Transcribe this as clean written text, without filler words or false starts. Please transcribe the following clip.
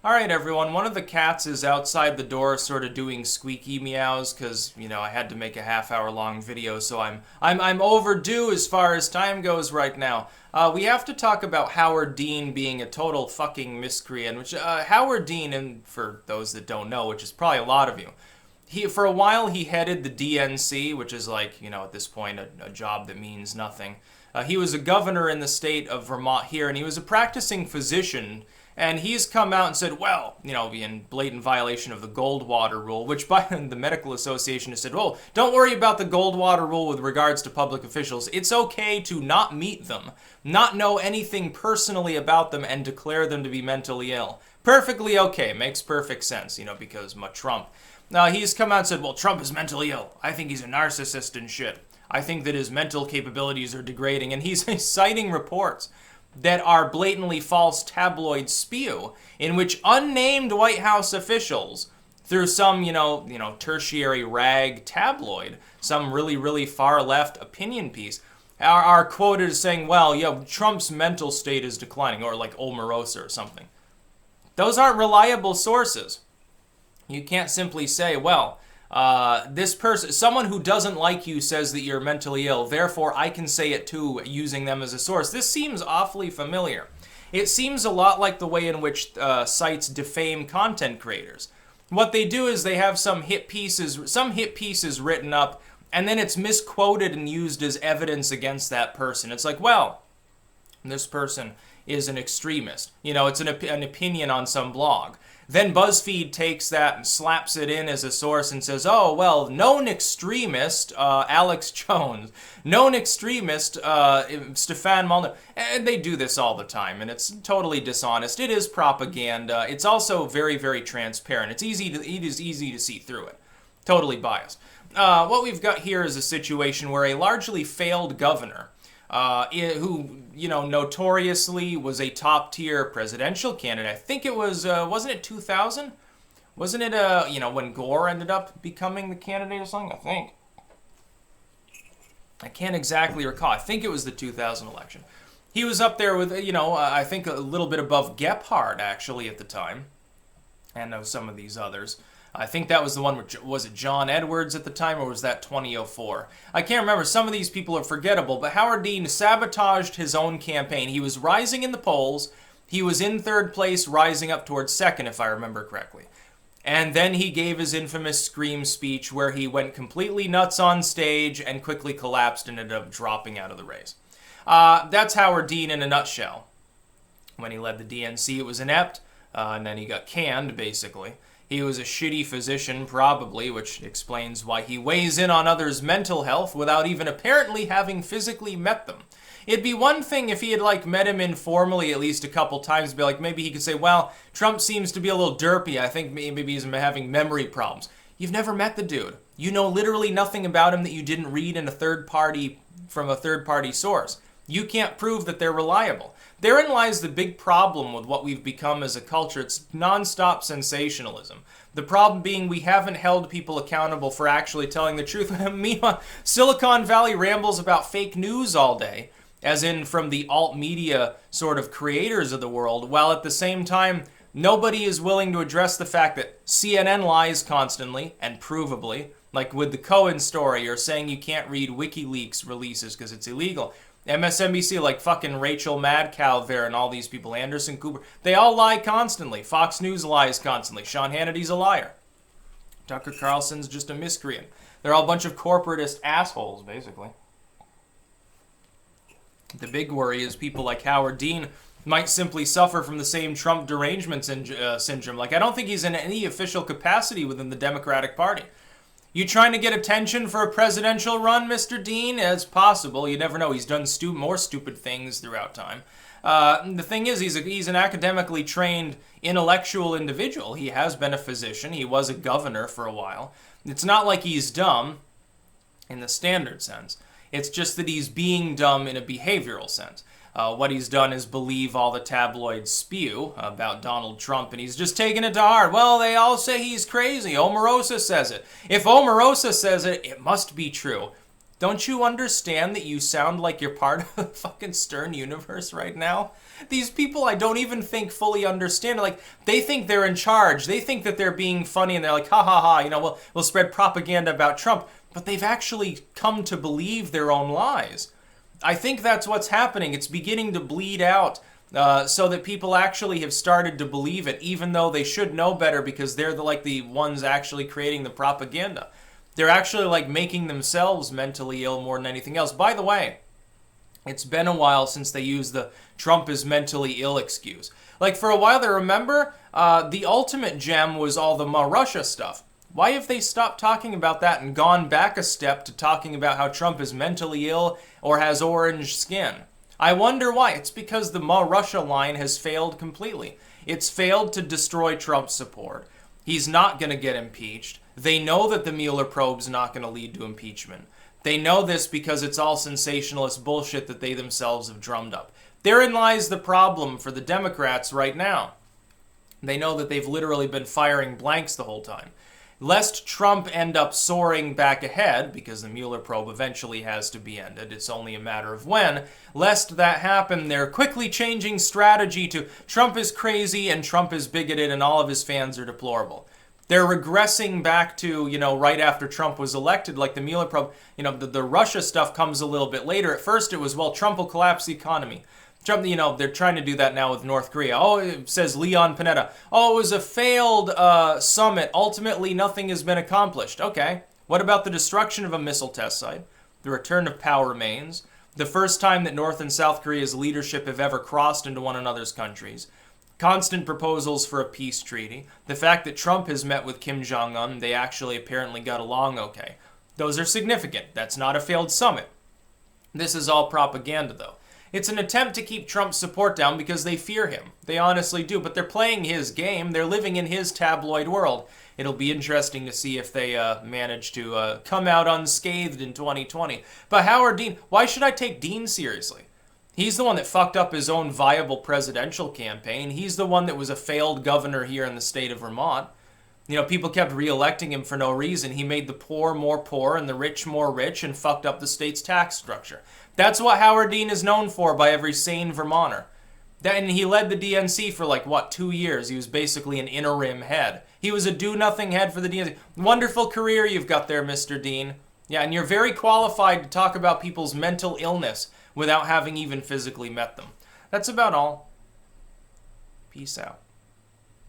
Alright everyone, one of the cats is outside the door sort of doing squeaky meows because, I had to make a half-hour long video, so I'm overdue as far as time goes right now. We have to talk about Howard Dean being a total fucking miscreant, which, Howard Dean, and for those that don't know, which is probably a lot of you, for a while he headed the DNC, which is like, at this point a job that means nothing. He was a governor in the state of Vermont here, and he was a practicing physician. And he's come out and said, well, in blatant violation of the Goldwater rule, which by the medical association has said, well, don't worry about the Goldwater rule with regards to public officials. It's okay to not meet them, not know anything personally about them, and declare them to be mentally ill. Perfectly okay. Makes perfect sense, because Trump. Now, he's come out and said, well, Trump is mentally ill. I think he's a narcissist and shit. I think that his mental capabilities are degrading. And he's citing reports that are blatantly false tabloid spew, in which unnamed White House officials, through some, tertiary rag tabloid, some really, really far left opinion piece, are quoted as saying, well, Trump's mental state is declining, or like Omarosa or something. Those aren't reliable sources. You can't simply say, well, this person, someone who doesn't like you says that you're mentally ill, therefore I can say it too, using them as a source. This seems awfully familiar. It seems a lot like the way in which sites defame content creators. What they do is they have some hit pieces written up, and then it's misquoted and used as evidence against that person. It's like, well, this person is an extremist. It's an opinion on some blog. Then BuzzFeed takes that and slaps it in as a source and says, oh, well, known extremist, Alex Jones, known extremist, Stefan Molyneux. And they do this all the time, and it's totally dishonest. It is propaganda. It's also very, very transparent. It is easy to see through it. Totally biased. What we've got here is a situation where a largely failed governor, who, notoriously was a top-tier presidential candidate. I think it was, wasn't it 2000? Wasn't it, when Gore ended up becoming the candidate or something? I think. I can't exactly recall. I think it was the 2000 election. He was up there with, I think a little bit above Gephardt, actually, at the time. And some of these others. I think that was the one, was it John Edwards at the time, or was that 2004? I can't remember. Some of these people are forgettable, but Howard Dean sabotaged his own campaign. He was rising in the polls. He was in third place, rising up towards second, if I remember correctly. And then he gave his infamous scream speech where he went completely nuts on stage and quickly collapsed and ended up dropping out of the race. That's Howard Dean in a nutshell. When he led the DNC, it was inept, and then he got canned, basically. He was a shitty physician, probably, which explains why he weighs in on others' mental health without even apparently having physically met them. It'd be one thing if he had, met him informally at least a couple times, be like, maybe he could say, well, Trump seems to be a little derpy. I think maybe he's having memory problems. You've never met the dude. You know literally nothing about him that you didn't read in from a third-party source. You can't prove that they're reliable. Therein lies the big problem with what we've become as a culture. It's nonstop sensationalism. The problem being we haven't held people accountable for actually telling the truth. Meanwhile, Silicon Valley rambles about fake news all day, as in from the alt-media sort of creators of the world, while at the same time, nobody is willing to address the fact that CNN lies constantly and provably, like with the Cohen story, or saying you can't read WikiLeaks releases because it's illegal. MSNBC, like fucking Rachel Madcow there and all these people, Anderson Cooper, they all lie constantly. Fox News lies constantly. Sean Hannity's a liar. Tucker Carlson's just a miscreant. They're all a bunch of corporatist assholes, basically. The big worry is people like Howard Dean might simply suffer from the same Trump derangement syndrome. I don't think he's in any official capacity within the Democratic Party. You trying to get attention for a presidential run, Mr. Dean? It's possible. You never know. He's done more stupid things throughout time. The thing is, he's an academically trained, intellectual individual. He has been a physician. He was a governor for a while. It's not like he's dumb in the standard sense. It's just that he's being dumb in a behavioral sense. What he's done is believe all the tabloid spew about Donald Trump, and he's just taking it to heart. Well, they all say he's crazy. Omarosa says it. If Omarosa says it, it must be true. Don't you understand that you sound like you're part of the fucking Stern universe right now? These people I don't even think fully understand. Like, they think they're in charge. They think that they're being funny and they're like, ha ha ha, you know, we'll spread propaganda about Trump. But they've actually come to believe their own lies. I think that's what's happening. It's beginning to bleed out so that people actually have started to believe it, even though they should know better because they're the ones actually creating the propaganda. They're actually like making themselves mentally ill more than anything else. By the way, it's been a while since they used the Trump is mentally ill excuse. Like for a while there, remember, the ultimate gem was all the Russia stuff. Why have they stopped talking about that and gone back a step to talking about how Trump is mentally ill or has orange skin? I wonder why. It's because the Russia line has failed completely. It's failed to destroy Trump's support. He's not going to get impeached. They know that the Mueller probe's not going to lead to impeachment. They know this because it's all sensationalist bullshit that they themselves have drummed up. Therein lies the problem for the Democrats right now. They know that they've literally been firing blanks the whole time. Lest Trump end up soaring back ahead, because the Mueller probe eventually has to be ended, it's only a matter of when, lest that happen, they're quickly changing strategy to Trump is crazy and Trump is bigoted and all of his fans are deplorable. They're regressing back to, right after Trump was elected, like the Mueller probe. The Russia stuff comes a little bit later. At first it was, well, Trump will collapse the economy. Trump, they're trying to do that now with North Korea. Oh, it says Leon Panetta. Oh, it was a failed summit. Ultimately, nothing has been accomplished. Okay. What about the destruction of a missile test site? The return of power remains. The first time that North and South Korea's leadership have ever crossed into one another's countries. Constant proposals for a peace treaty. The fact that Trump has met with Kim Jong-un, they actually apparently got along okay. Those are significant. That's not a failed summit. This is all propaganda, though. It's an attempt to keep Trump's support down because they fear him. They honestly do, but they're playing his game. They're living in his tabloid world. It'll be interesting to see if they manage to come out unscathed in 2020. But Howard Dean, why should I take Dean seriously? He's the one that fucked up his own viable presidential campaign. He's the one that was a failed governor here in the state of Vermont. People kept re-electing him for no reason. He made the poor more poor and the rich more rich and fucked up the state's tax structure. That's what Howard Dean is known for by every sane Vermonter. And he led the DNC for 2 years. He was basically an interim head. He was a do-nothing head for the DNC. Wonderful career you've got there, Mr. Dean. Yeah, and you're very qualified to talk about people's mental illness without having even physically met them. That's about all. Peace out.